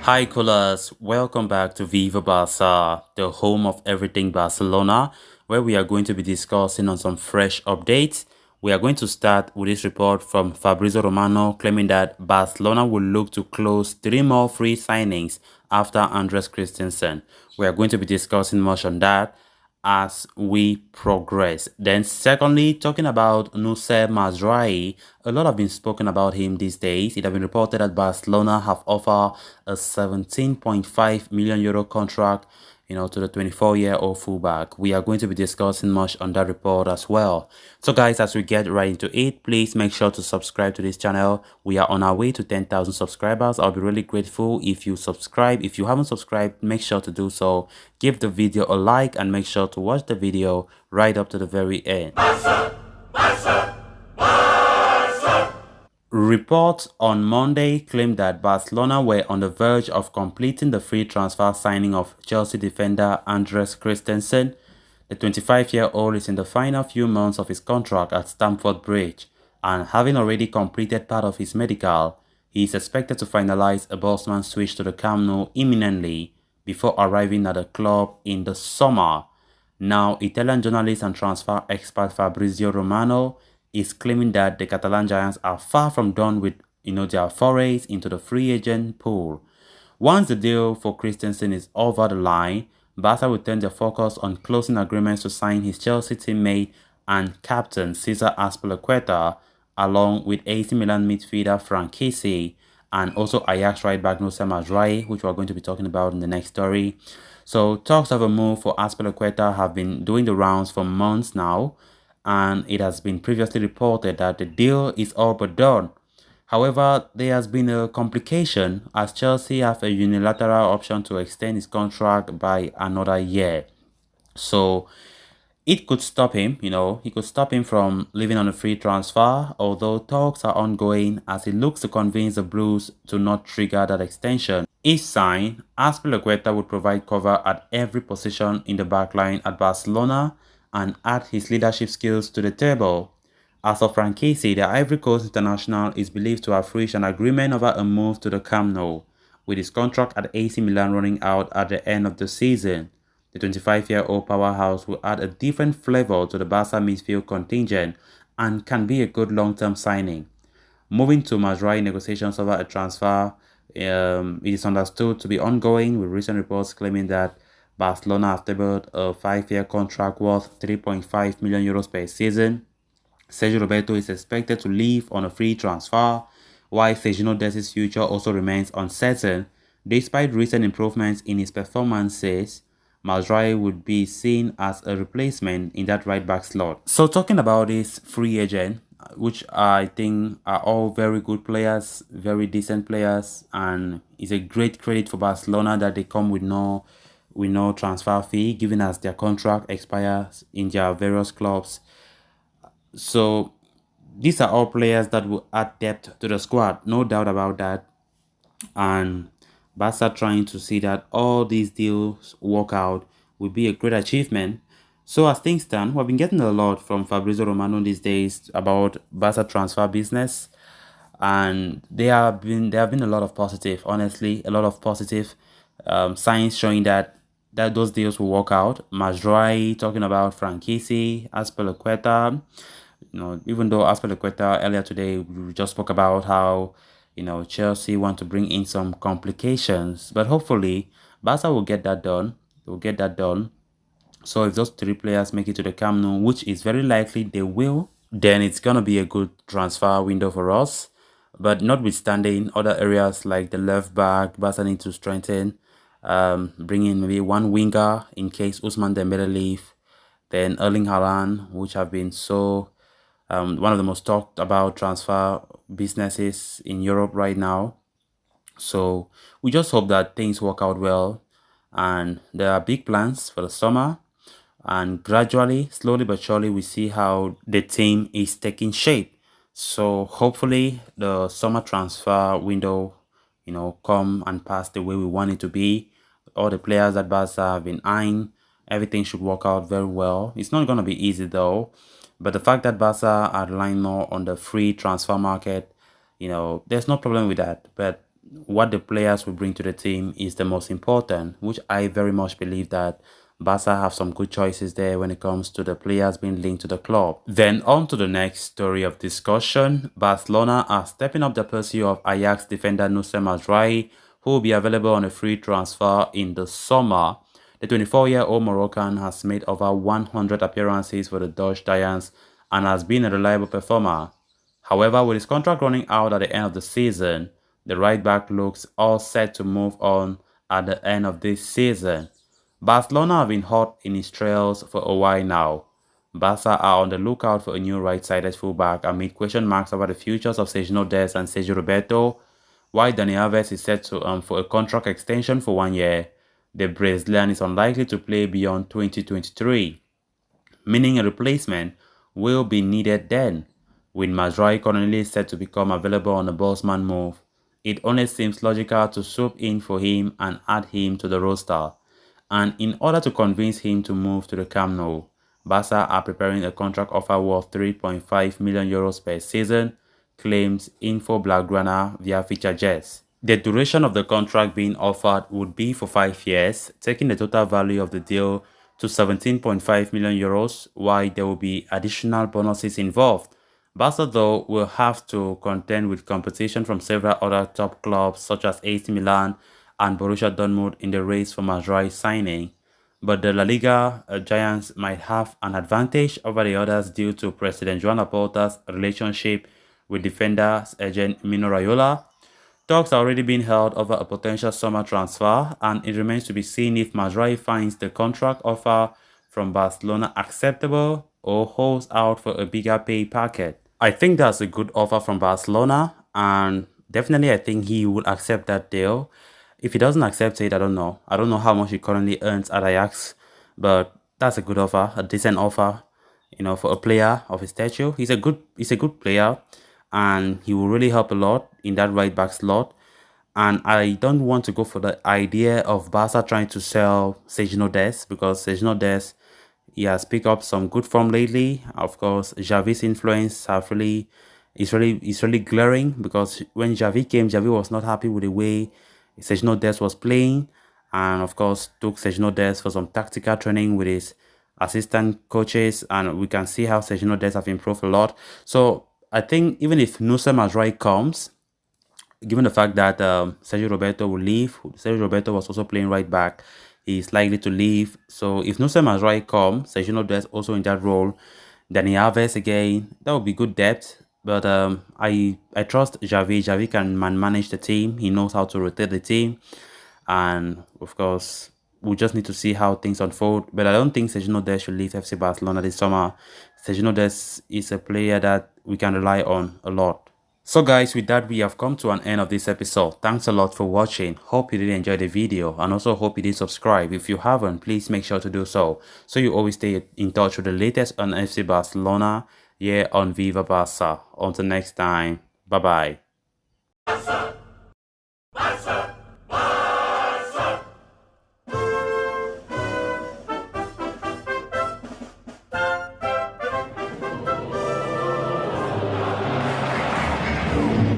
Hi, coolers. Welcome back to Viva Barça, the home of everything Barcelona, where we are going to be discussing on some fresh updates. We are going to start with this report from Fabrizio Romano claiming that Barcelona will look to close three more free signings after Andres Christensen. We are going to be discussing much on that as we progress. Then secondly, talking about Nusser Mazraoui, a lot have been spoken about him these days. It has been reported that Barcelona have offered a 17.5 million euro contract, to the 24-year-old fullback. We are going to be discussing much on that report as well. So guys, as we get right into it, please make sure to subscribe to this channel. We are on our way to 10,000 subscribers. I'll be really grateful if you subscribe. If you haven't subscribed, make sure to do so. Give the video a like and make sure to watch the video right up to the very end. Barça, Barça, Barça. Reports on Monday claimed that Barcelona were on the verge of completing the free transfer signing of Chelsea defender Andres Christensen. The 25-year-old is in the final few months of his contract at Stamford Bridge, and having already completed part of his medical, he is expected to finalize a Bosman switch to the Camp Nou imminently before arriving at the club in the summer. Now, Italian journalist and transfer expert Fabrizio Romano is claiming that the Catalan Giants are far from done with their forays into the free agent pool. Once the deal for Christensen is over the line, Barca will turn their focus on closing agreements to sign his Chelsea teammate and captain Cesar Azpilicueta, along with AC Milan midfielder Franchise and also Ajax right back Nusser Mazraoui, which we are going to be talking about in the next story. So talks of a move for Azpilicueta have been doing the rounds for months now, and it has been previously reported that the deal is all but done. However, there has been a complication as Chelsea have a unilateral option to extend his contract by another year. So it could stop him, he could stop him from leaving on a free transfer, although talks are ongoing as he looks to convince the Blues to not trigger that extension. If signed, Azpilicueta would provide cover at every position in the backline at Barcelona and add his leadership skills to the table. As for Franchise, the Ivory Coast international is believed to have reached an agreement over a move to the Camp Nou, with his contract at AC Milan running out at the end of the season. The 25-year-old powerhouse will add a different flavor to the Barca midfield contingent and can be a good long-term signing. Moving to Mazraoui, negotiations over a transfer, it is understood to be ongoing, with recent reports claiming that Barcelona have tabled a 5-year contract worth 3.5 million euros per season. Sergio Roberto is expected to leave on a free transfer, while Sergio Dest's future also remains uncertain. Despite recent improvements in his performances, Mazraoui would be seen as a replacement in that right back slot. So talking about this free agent, which I think are all very good players, very decent players, and it's a great credit for Barcelona that they come with no transfer fee, given as their contract expires in their various clubs. So these are all players that will add depth to the squad, no doubt about that. And Barca trying to see that all these deals work out will be a great achievement. So as things stand, we've been getting a lot from Fabrizio Romano these days about Barca transfer business, and there have been a lot of positive, honestly, a lot of positive signs showing that those deals will work out. Mazraoui talking about Franchise, Azpilicueta. Even though Azpilicueta earlier today we just spoke about how Chelsea want to bring in some complications, but hopefully Barca will get that done. They will get that done. So if those three players make it to the Camp Nou, which is very likely they will, then it's gonna be a good transfer window for us. But notwithstanding, other areas like the left back, Barca need to strengthen. Bring in maybe one winger in case Ousmane Dembele leave. Then Erling Haaland, which have been so one of the most talked about transfer businesses in Europe right now. So we just hope that things work out well, and there are big plans for the summer, and gradually, slowly but surely, we see how the team is taking shape. So hopefully the summer transfer window, come and pass the way we want it to be. All the players that Barca have been eyeing, everything should work out very well. It's not going to be easy though, but the fact that Barca are relying more on the free transfer market, there's no problem with that. But what the players will bring to the team is the most important, which I very much believe that Barca have some good choices there when it comes to the players being linked to the club. Then on to the next story of discussion. Barcelona are stepping up the pursuit of Ajax defender Mazraoui, who will be available on a free transfer in the summer. The 24-year-old Moroccan has made over 100 appearances for the Dutch Giants and has been a reliable performer. However, with his contract running out at the end of the season, the right back looks all set to move on at the end of this season. Barcelona have been hot in his trails for a while now. Barca are on the lookout for a new right-sided fullback amid question marks over the futures of Sergio Dest and Sergio Roberto, while Dani Alves is set to for a contract extension for 1 year. The Brazilian is unlikely to play beyond 2023, meaning a replacement will be needed then. With Mazraoui currently set to become available on a Bosman move, it only seems logical to swoop in for him and add him to the roster. And in order to convince him to move to the Camp Nou, Barca are preparing a contract offer worth 3.5 million euros per season, claims Info Blaugrana via FeatureJets. The duration of the contract being offered would be for 5 years, taking the total value of the deal to 17.5 million euros, while there will be additional bonuses involved. Barca, though, will have to contend with competition from several other top clubs such as AC Milan and Borussia Dortmund in the race for Mazraoui signing. But the La Liga Giants might have an advantage over the others due to President Joan Laporta's relationship with defenders agent Mino Raiola. Talks are already being held over a potential summer transfer, and it remains to be seen if Mazraoui finds the contract offer from Barcelona acceptable or holds out for a bigger pay packet. I think that's a good offer from Barcelona, and definitely I think he will accept that deal. If he doesn't accept it, I don't know. I don't know how much he currently earns at Ajax, but that's a good offer, a decent offer, for a player of his stature. He's a good player, and he will really help a lot in that right back slot. And I don't want to go for the idea of Barca trying to sell Sergio Dest, because Sergio Dest, he has picked up some good form lately. Of course, Xavi's influence is really glaring, because when Xavi came, Xavi was not happy with the way Sergio Dest was playing, and of course took Sergio Dest for some tactical training with his assistant coaches, and we can see how Sergio Dest have improved a lot. So I think even if Nusa Mazraoui comes, given the fact that Sergio Roberto will leave, Sergio Roberto was also playing right back, he's likely to leave. So if Nusa Mazraoui comes, Sergio Dest also in that role, Dani Alves again, that would be good depth. But I trust Xavi. Xavi can manage the team. He knows how to rotate the team. And of course, we just need to see how things unfold. But I don't think Sergio Dest should leave FC Barcelona this summer. Sergio Dest is a player that we can rely on a lot. So guys, with that, we have come to an end of this episode. Thanks a lot for watching. Hope you did enjoy the video, and also hope you did subscribe. If you haven't, please make sure to do so you always stay in touch with the latest on FC Barcelona here on Viva Barça. Until next time, bye bye.